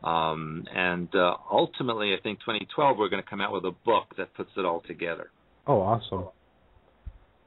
And ultimately, I think 2012, we're going to come out with a book that puts it all together. Oh, awesome.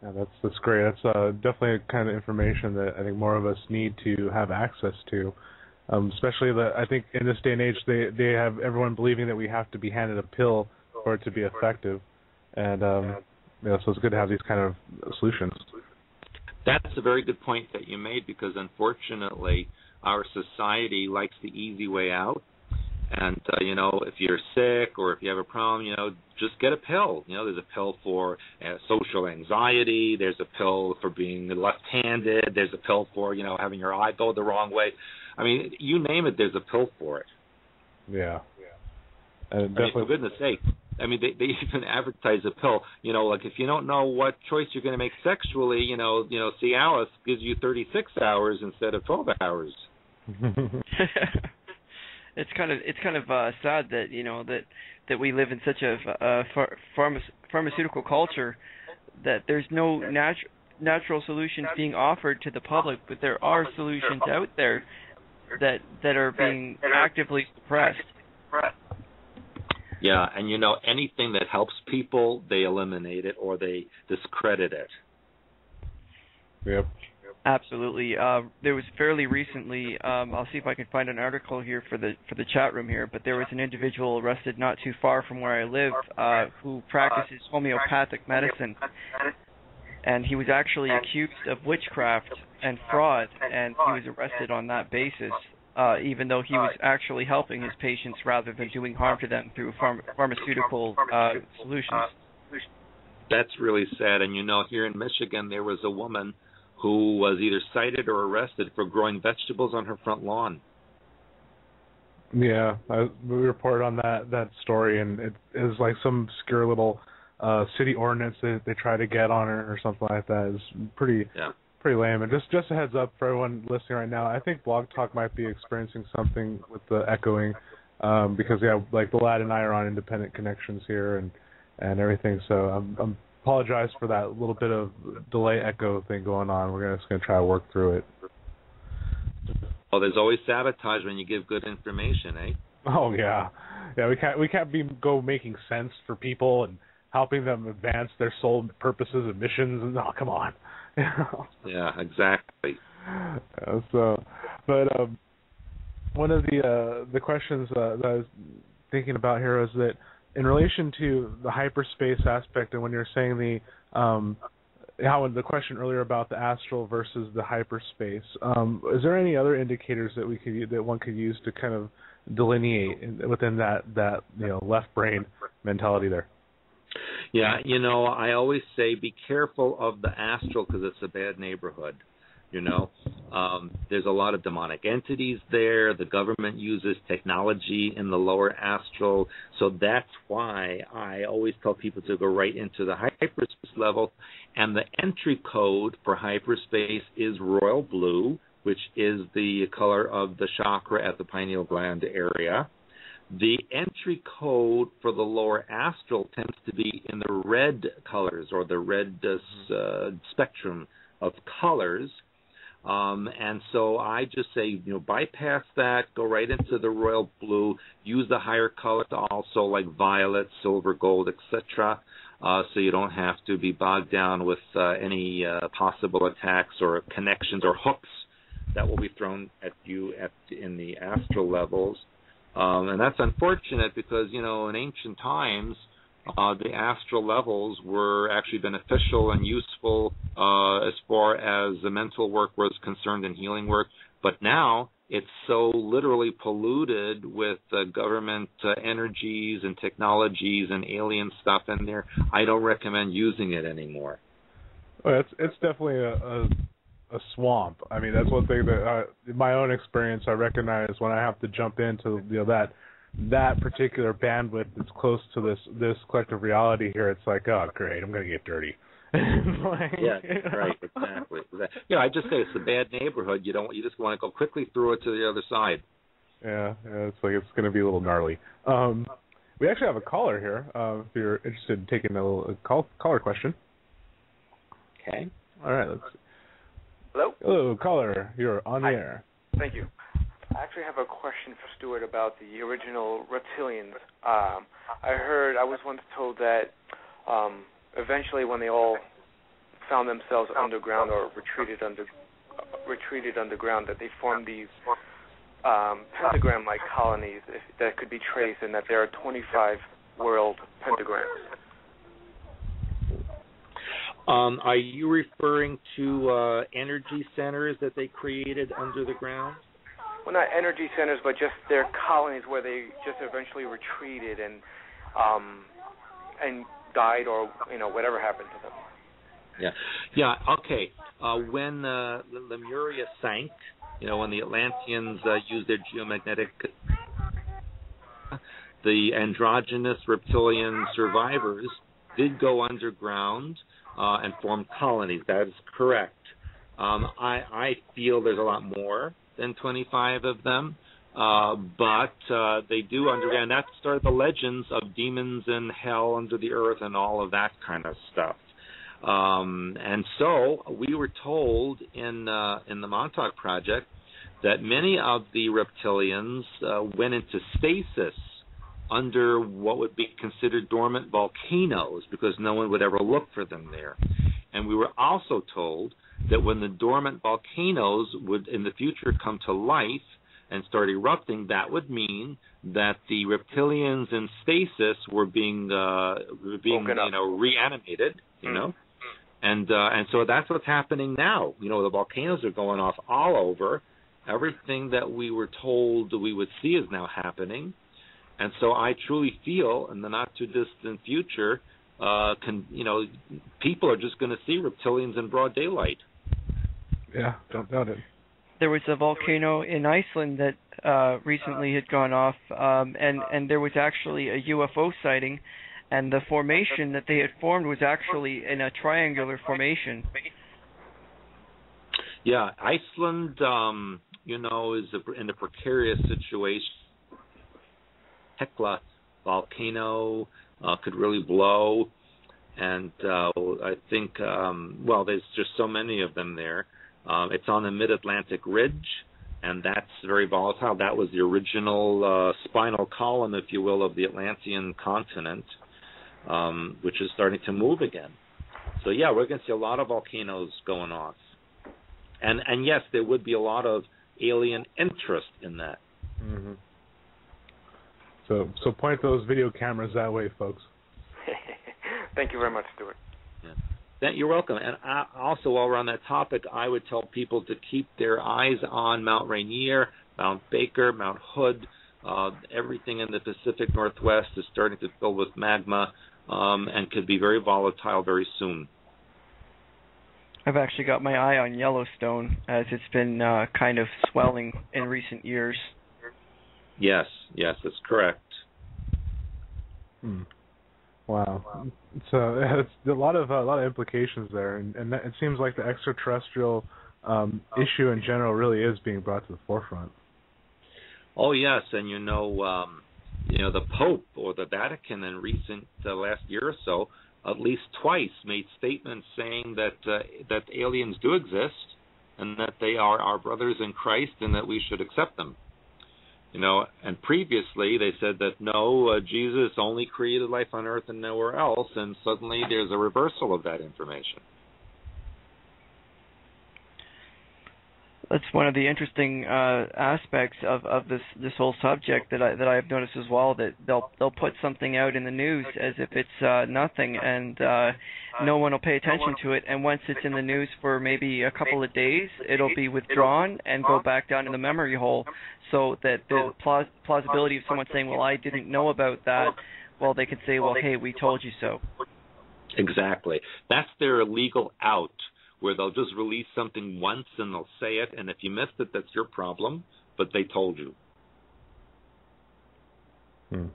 Yeah, that's great. That's definitely a kind of information that I think more of us need to have access to. Especially I think in this day and age, they have everyone believing that we have to be handed a pill for it to be effective. And so it's good to have these kind of solutions. That's a very good point that you made, because unfortunately our society likes the easy way out. And, if you're sick or if you have a problem, just get a pill. There's a pill for social anxiety. There's a pill for being left-handed. There's a pill for, having your eye go the wrong way. I mean, you name it, there's a pill for it. Yeah. For goodness sake. I mean, they even advertise a pill. Like if you don't know what choice you're going to make sexually, Cialis gives you 36 hours instead of 12 hours. It's kind of sad that that we live in such a pharmaceutical culture that there's no natural solutions being offered to the public, but there are solutions out there that are being actively suppressed. Yeah, and anything that helps people, they eliminate it or they discredit it. Yep. Absolutely. There was fairly recently, I'll see if I can find an article here for the chat room here, but there was an individual arrested not too far from where I live who practices homeopathic medicine, and he was actually accused of witchcraft and fraud, and he was arrested on that basis, even though he was actually helping his patients rather than doing harm to them through pharmaceutical solutions. That's really sad. And here in Michigan, there was a woman who was either cited or arrested for growing vegetables on her front lawn. Yeah, we reported on that story, and it is like some obscure little city ordinance that they try to get on her or something like that. It's pretty lame. And just a heads up for everyone listening right now, I think Blog Talk might be experiencing something with the echoing, because like the lad and I are on independent connections here and everything. So I'm apologize for that little bit of delay echo thing going on. We're just going to try to work through it. Well, there's always sabotage when you give good information, eh? Oh yeah. We can't go making sense for people and helping them advance their sole purposes and missions. And come on. Yeah, exactly. One of the questions that I was thinking about here is that in relation to the hyperspace aspect, and when you're saying how the question earlier about the astral versus the hyperspace, is there any other indicators that one could use to kind of delineate within that left brain mentality there? Yeah, I always say be careful of the astral because it's a bad neighborhood. There's a lot of demonic entities there. The government uses technology in the lower astral. So that's why I always tell people to go right into the hyperspace level. And the entry code for hyperspace is royal blue, which is the color of the chakra at the pineal gland area. The entry code for the lower astral tends to be in the red colors or the red spectrum of colors. And so I just say, bypass that, go right into the royal blue, use the higher colors also like violet, silver, gold, etc., so you don't have to be bogged down with any possible attacks or connections or hooks that will be thrown at you in the astral levels. And that's unfortunate because, in ancient times, the astral levels were actually beneficial and useful as far as the mental work was concerned and healing work. But now it's so literally polluted with government energies and technologies and alien stuff in there, I don't recommend using it anymore. Well, it's definitely a swamp. I mean, that's one thing that in my own experience I recognize when I have to jump into that particular bandwidth that's close to this collective reality here. It's like, oh great, I'm going to get dirty. Yeah, right, exactly. I just say it's a bad neighborhood. You just want to go quickly through it to the other side. Yeah, it's like it's going to be a little gnarly. We actually have a caller here. If you're interested in taking a caller question. Okay. All right. Let's see. Hello? Hello, caller. You're on the air. Thank you. I actually have a question for Stewart about the original reptilians. I was once told that eventually when they all found themselves underground or retreated underground, that they formed these pentagram-like colonies that could be traced, and that there are 25 world pentagrams. Are you referring to energy centers that they created under the ground? Well, not energy centers, but just their colonies where they just eventually retreated and died, or whatever happened to them. Yeah. Okay. When Lemuria sank, when the Atlanteans used their geomagnetic, the androgynous reptilian survivors did go underground and form colonies. That is correct. I feel there's a lot more than 25 of them, but they do underground. That started the legends of demons in hell under the earth and all of that kind of stuff. And so we were told in the Montauk Project that many of the reptilians went into stasis under what would be considered dormant volcanoes because no one would ever look for them there. And we were also told that when the dormant volcanoes would in the future come to life and start erupting, that would mean that the reptilians in stasis were being reanimated, and so that's what's happening now. The volcanoes are going off all over. Everything that we were told we would see is now happening. And so I truly feel in the not-too-distant future, people are just going to see reptilians in broad daylight. Yeah, don't doubt it. There was a volcano in Iceland that recently had gone off, and there was actually a UFO sighting, and the formation that they had formed was actually in a triangular formation. Yeah, Iceland, is in a precarious situation. Hekla volcano could really blow, and I think, there's just so many of them there. It's on the mid-Atlantic ridge, and that's very volatile. That was the original spinal column, if you will, of the Atlantean continent, which is starting to move again. So, yeah, we're going to see a lot of volcanoes going off. And yes, there would be a lot of alien interest in that. Mm-hmm. So point those video cameras that way, folks. Thank you very much, Stewart. Yeah. You're welcome. And also, while we're on that topic, I would tell people to keep their eyes on Mount Rainier, Mount Baker, Mount Hood. Everything in the Pacific Northwest is starting to fill with magma and could be very volatile very soon. I've actually got my eye on Yellowstone as it's been kind of swelling in recent years. Yes, that's correct. Wow. So it's a lot of implications there, and it seems like the extraterrestrial issue in general really is being brought to the forefront. Oh yes, and the Pope or the Vatican in recent last year or so, at least twice made statements saying that aliens do exist and that they are our brothers in Christ and that we should accept them. And previously they said that no, Jesus only created life on earth and nowhere else, and suddenly there's a reversal of that information. That's one of the interesting aspects of this whole subject that I've noticed as well, that they'll put something out in the news as if it's nothing, and no one will pay attention to it. And once it's in the news for maybe a couple of days, it'll be withdrawn and go back down in the memory hole, so that the plausibility of someone saying, well, I didn't know about that, well, they could say, well, hey, we told you so. Exactly. That's their legal out, where they'll just release something once and they'll say it, and if you missed it, that's your problem, but they told you. And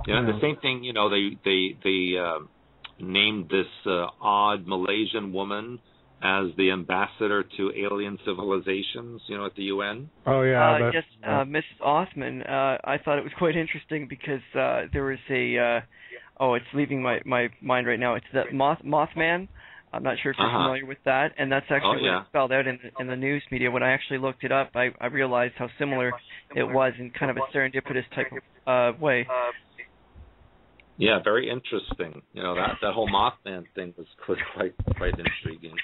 the same thing, they named this odd Malaysian woman as the ambassador to alien civilizations, at the UN. Oh, yeah. Yes, Mrs. Othman. I thought it was quite interesting because there was it's leaving my mind right now. It's the Mothman. I'm not sure if you're familiar with that, and that's actually what it spelled out in the news media. When I actually looked it up, I realized how similar it was in kind of a serendipitous type of way. Yeah, very interesting. That whole Mothman thing was quite intriguing.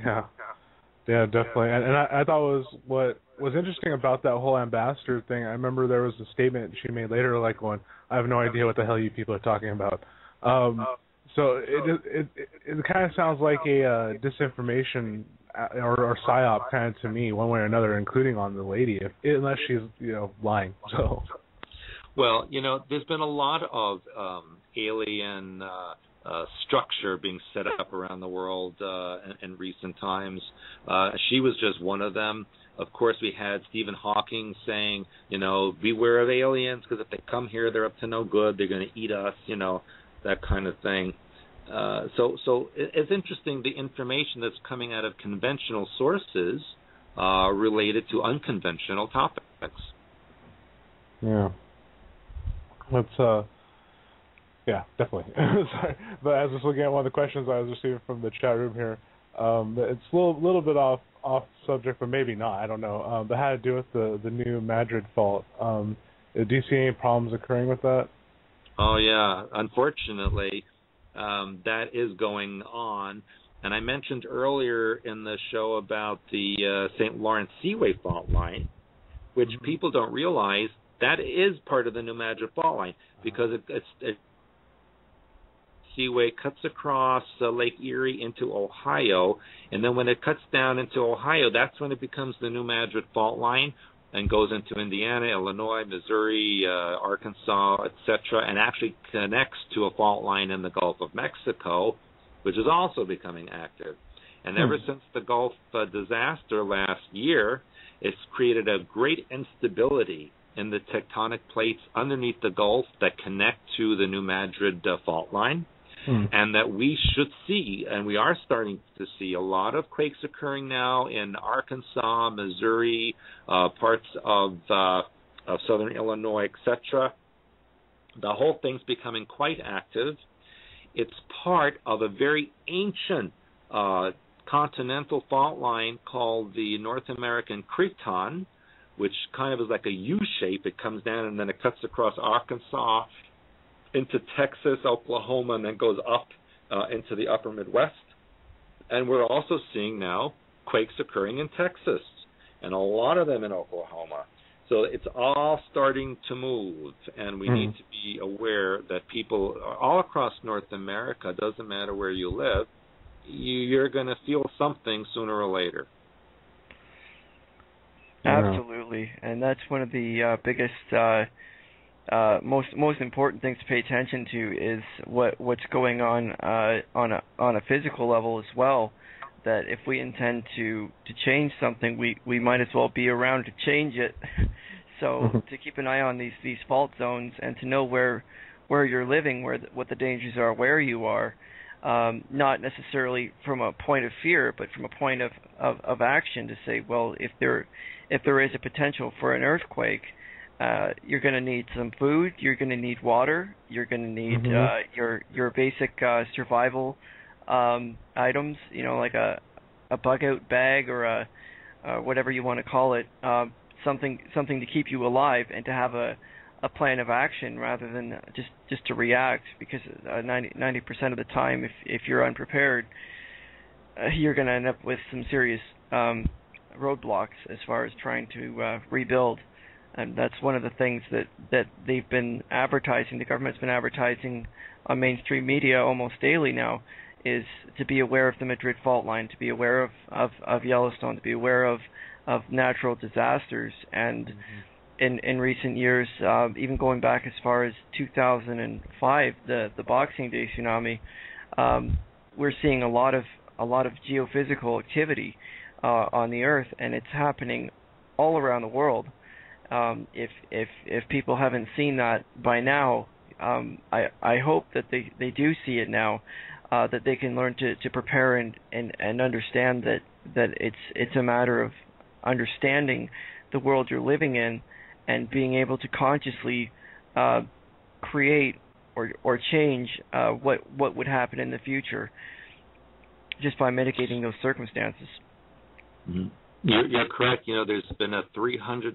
Yeah, definitely. And I thought what was interesting about that whole ambassador thing. I remember there was a statement she made later, like going, "I have no idea what the hell you people are talking about." So it kind of sounds like a disinformation or psyop kind of to me, one way or another, including on the lady, unless she's lying. So. Well, there's been a lot of alien structure being set up around the world in recent times. She was just one of them. Of course, we had Stephen Hawking saying, beware of aliens, because if they come here, they're up to no good. They're going to eat us, that kind of thing. So it's interesting, the information that's coming out of conventional sources related to unconventional topics. Yeah. Let's, yeah, definitely. Sorry, but as I was looking at one of the questions I was receiving from the chat room here, it's a little bit off subject, but maybe not. I don't know. But had to do with the new Madrid fault. Do you see any problems occurring with that? Oh yeah, unfortunately, that is going on. And I mentioned earlier in the show about the St. Lawrence Seaway fault line, which people don't realize. That is part of the New Madrid fault line, because it Seaway cuts across Lake Erie into Ohio, and then when it cuts down into Ohio, that's when it becomes the New Madrid fault line and goes into Indiana, Illinois, Missouri, Arkansas, etc., and actually connects to a fault line in the Gulf of Mexico, which is also becoming active. And ever since the Gulf disaster last year, it's created a great instability in the tectonic plates underneath the Gulf that connect to the New Madrid fault line, and that we should see, and we are starting to see, a lot of quakes occurring now in Arkansas, Missouri, parts of southern Illinois, etc. The whole thing's becoming quite active. It's part of a very ancient continental fault line called the North American Craton, which kind of is like a U shape. It comes down and then it cuts across Arkansas into Texas, Oklahoma, and then goes up into the upper Midwest. And we're also seeing now quakes occurring in Texas, and a lot of them in Oklahoma. So it's all starting to move, and we need to be aware that people all across North America, doesn't matter where you live, you're going to feel something sooner or later. Absolutely, and that's one of the biggest, most important things to pay attention to is what's going on a physical level as well. That if we intend to change something, we might as well be around to change it. So to keep an eye on these fault zones and to know where you're living, what the dangers are, where you are. Not necessarily from a point of fear, but from a point of action to say, well, if there is a potential for an earthquake, you're going to need some food, you're going to need water, you're going to need your basic survival items, like a bug out bag or a whatever you want to call it, something to keep you alive and to have a plan of action rather than just to react, because 90% of the time, if you're unprepared, you're going to end up with some serious roadblocks as far as trying to rebuild. And that's one of the things that they've been advertising, the government's been advertising on mainstream media almost daily now, is to be aware of the Madrid fault line, to be aware of Yellowstone, to be aware of natural disasters. And in recent years, even going back as far as 2005, the Boxing Day tsunami, we're seeing a lot of geophysical activity on the Earth, and it's happening all around the world. If people haven't seen that by now, I hope that they do see it now, that they can learn to prepare and understand that it's a matter of understanding the world you're living in and being able to consciously create or change what would happen in the future. just by mitigating those circumstances. Mm-hmm. You're correct. There's been a 300%